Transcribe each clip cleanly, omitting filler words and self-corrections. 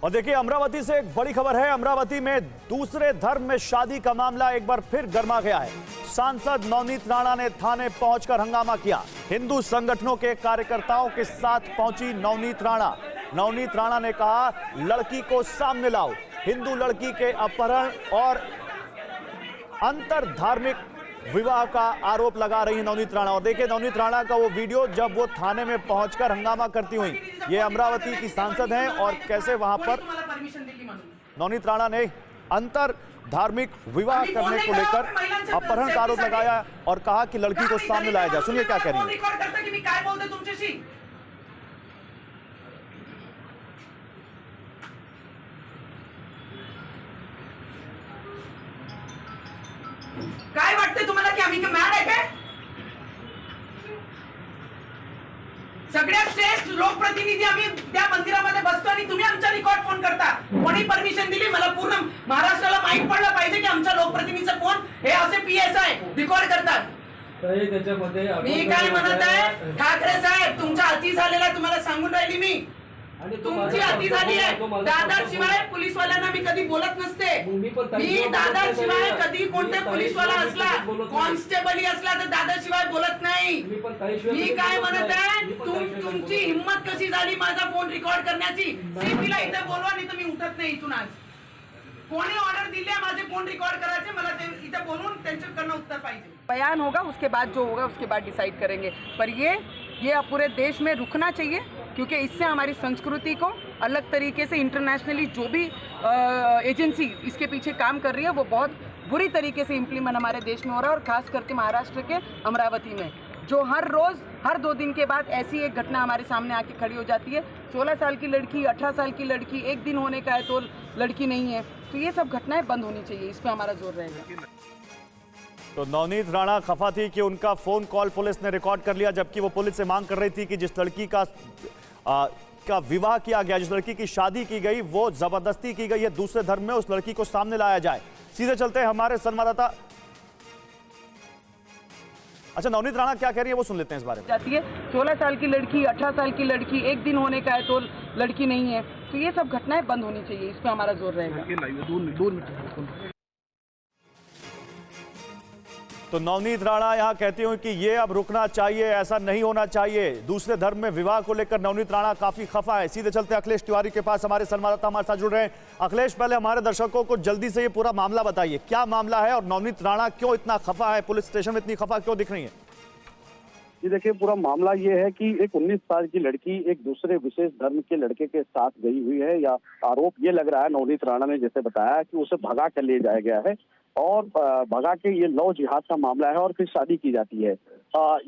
और देखिए अमरावती से एक बड़ी खबर है। अमरावती में दूसरे धर्म में शादी का मामला एक बार फिर गर्मा गया है। सांसद नवनीत राणा ने थाने पहुंचकर हंगामा किया। हिंदू संगठनों के कार्यकर्ताओं के साथ पहुंची नवनीत राणा। नवनीत राणा ने कहा, लड़की को सामने लाओ। हिंदू लड़की के अपहरण और अंतर धार्मिक विवाह का आरोप लगा रही है नवनीत राणा। और देखिए नवनीत राणा का वो वीडियो जब वो थाने में पहुंचकर हंगामा करती हुई। ये अमरावती की सांसद हैं और कैसे वहां पर नवनीत राणा ने अंतर धार्मिक विवाह करने को लेकर अपहरण का आरोप लगाया और कहा कि लड़की को सामने लाया जाए। सुनिए क्या कह रही है। काय वाटते तुम्हाला की आम्ही मॅड आहे काय? सगळ्यात श्रेष्ठ लोकप्रतिनिधी आम्ही त्या मंदिरामध्ये बसतो आणि तुम्ही आमचा रेकॉर्ड फोन करता। कोणी परमिशन दिली? मला पूर्ण महाराष्ट्राला माहित पडलं पाहिजे की आमचा लोकप्रतिनिधीचा फोन हे असे पीएसआय रेकॉर्ड करतात। त्याच्यामध्ये मी काय म्हणत आहे, ठाकरे साहेब तुमचा अति झालेला तुम्हाला सांगून राहिली मी। तुमची अति झाली आहे। दादाशिवाय पोलीसवाल्यांना मी कधी बोलत नसते। मी दादाशिवाय कधी कोणते पोलीसवाला असला, कॉन्स्टेबल असला तर दादाशिवाय बोलत नाही। मी काय म्हणत आहे, तुमची हिम्मत कशी झाली माझा फोन रेकॉर्ड करण्याची? सीपीला इथे बोलवा, नाही तर मी उठत नाही इथून। आज कोणी ऑर्डर दिली आहे माझे फोन रेकॉर्ड करायचे? मला ते इथे बोलून त्यांच्याकडनं उत्तर पाहिजे। बयान होगा, उसके बाद जो होगा उसके बाद डिसाइड करेंगे। पर ये पूरे देश में रुकना चाहिए, क्योंकि इससे हमारी संस्कृति को अलग तरीके से इंटरनेशनली जो भी एजेंसी इसके पीछे काम कर रही है वो बहुत बुरी तरीके से इम्प्लीमेंट हमारे देश में हो रहा है। और खास करके महाराष्ट्र के अमरावती में जो हर रोज़ हर 2 दिन के बाद ऐसी एक घटना हमारे सामने आके खड़ी हो जाती है। 16 साल की लड़की, 18 साल की लड़की, एक दिन होने का है तो लड़की नहीं है। तो ये सब घटनाएं बंद होनी चाहिए, इस पर हमारा जोर रहेगा। तो नवनीत राणा खफा थी कि उनका फोन कॉल पुलिस ने रिकॉर्ड कर लिया, जबकि वो पुलिस से मांग कर रही थी कि जिस लड़की का विवाह किया गया, जिस लड़की की शादी की गई, वो जबरदस्ती की गई है दूसरे धर्म में, उस लड़की को सामने लाया जाए। सीधे चलते हैं हमारे संवाददाता। अच्छा, नवनीत राणा क्या कह रही है वो सुन लेते हैं इस बारे में। जाती है 16 साल की लड़की, 18 साल की लड़की, एक दिन होने का है तो लड़की नहीं है। तो ये सब घटनाएं बंद होनी चाहिए, इस पर हमारा जोर रहेगा। तो नवनीत राणा यहां कहती हूं कि ये अब रुकना चाहिए, ऐसा नहीं होना चाहिए। दूसरे धर्म में विवाह को लेकर नवनीत राणा काफी खफा है। सीधे चलते अखिलेश तिवारी के पास, हमारे संवाददाता हमारे साथ जुड़ रहे हैं। अखिलेश, पहले हमारे दर्शकों को जल्दी से ये पूरा मामला बताइए, क्या मामला है और नवनीत राणा क्यों इतना खफा है, पुलिस स्टेशन में इतनी खफा क्यों दिख रही है? जी देखिए, पूरा मामला ये है कि एक 19 साल की लड़की एक दूसरे विशेष धर्म के लड़के के साथ गई हुई है, या आरोप ये लग रहा है नवनीत राणा ने जैसे बताया कि उसे भगा कर ले जाया गया है और भगा के ये लव जिहाद का मामला है और फिर शादी की जाती है।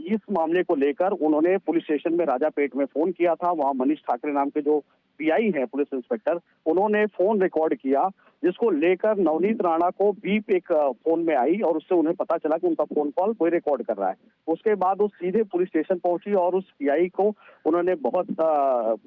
इस मामले को लेकर उन्होंने पुलिस स्टेशन में राजापेट में फोन किया था। वहाँ मनीष ठाकरे नाम के जो पीआई हैं, पुलिस इंस्पेक्टर, उन्होंने फोन रिकॉर्ड किया, जिसको लेकर नवनीत राणा को बीप एक फोन में आई और उससे उन्हें पता चला कि उनका फोन कॉल कोई रिकॉर्ड कर रहा है। उसके बाद वो सीधे पुलिस स्टेशन पहुंची और उस पीआई को उन्होंने बहुत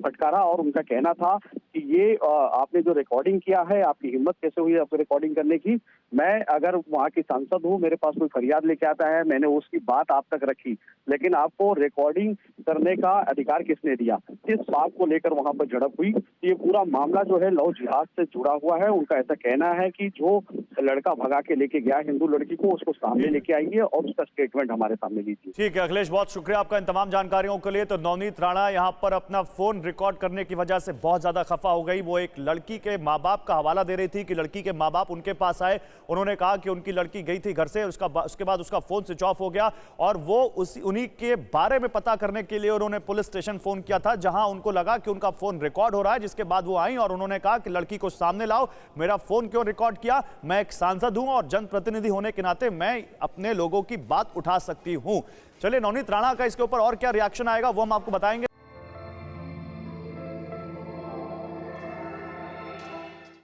फटकारा और उनका कहना था कि ये आपने जो रिकॉर्डिंग किया है, आपकी हिम्मत कैसे हुई आपको रिकॉर्डिंग करने की? मैं अगर वहाँ की सांसद हूँ, मेरे पास कोई फरियाद लेके आता है, मैंने उसकी बात आप तक रखी, लेकिन आपको रिकॉर्डिंग करने का अधिकार किसने दिया? इस बात को लेकर वहाँ पर झड़प हुई। ये पूरा मामला जो है लव जिहाद से जुड़ा हुआ है। उनका ऐसा कहना है कि जो लड़का भगा के लेके गया हिंदू लड़की को, उसको सामने लेके आइए और उसका स्टेटमेंट हमारे सामने लीजिए। ठीक है अखिलेश, बहुत शुक्रिया आपका इन तमाम जानकारियों के लिए। तो नवनीत राणा यहाँ पर अपना फोन रिकॉर्ड करने की वजह से बहुत ज्यादा खफा हो गई। वो एक लड़की के माँ बाप का हवाला दे रही थी कि लड़की के माँ बाप उनके पास आए, उन्होंने कहा कि उनकी लड़की गई थी घर से, उसके बाद उसका फोन स्विच ऑफ हो गया और वो उन्हीं के बारे में पता करने के लिए उन्होंने पुलिस स्टेशन फोन किया था, जहां उनको लगा कि उनका फोन रिकॉर्ड हो रहा है। जिसके बाद वो आई और उन्होंने कहा कि लड़की को सामने लाओ, मेरा फोन क्यों रिकॉर्ड किया? मैं एक सांसद हूं और जनप्रतिनिधि होने के नाते मैं अपने लोगों की बात उठा सकती हूं। चलिए नवनीत राणा का इसके ऊपर और क्या रिएक्शन आएगा वो हम आपको बताएंगे।